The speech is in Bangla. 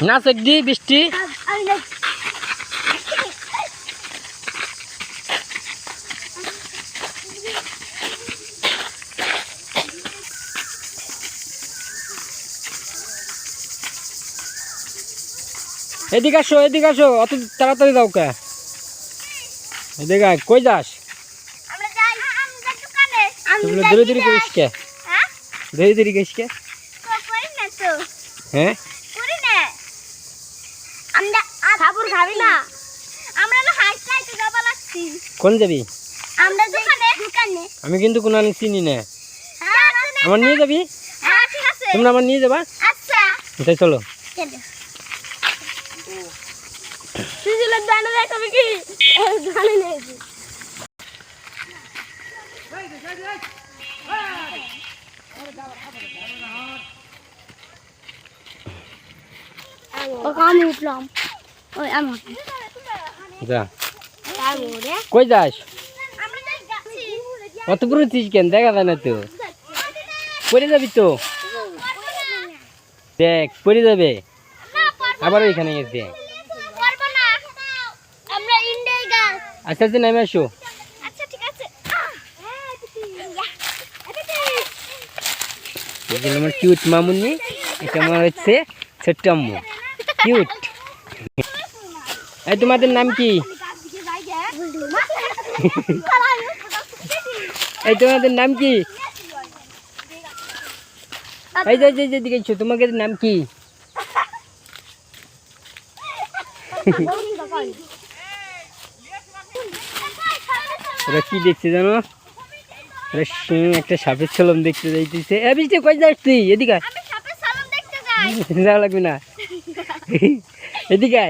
না সর্দি বৃষ্টি এদিকে আসো অত তাড়াতাড়ি যাও কে এদিকে কই যাস ধীরে ধীরে করিস কে ধীরে ধীরে করিস কে হ্যাঁ কোন যাবি আমি কিন্তু কোনো চিনি না আমার নিয়ে যাবি তোমরা আমার নিয়ে যাবা তাই চলো আমি উঠলাম যা কই যাস অত পুরো চিজ কেন দেখা যায় না তো পড়ে যাবি তো দেখ পড়ে যাবে আবার ওইখানে গেছে আচ্ছা আচ্ছা নেমে আসো আমার কিউট মামুনি এটা আমার হচ্ছে ছোট্ট আম্মু কিউট এই তোমাদের নাম কি এই তোমাদের নাম কি এই যে দিকে তোমাদের নাম কি ওরা কি দেখছে জানো একটা সাপের ছলম দেখতে যাইতেছে বৃষ্টি কই যাস তুই এদিকে যাওয়া লাগবে না এদিকে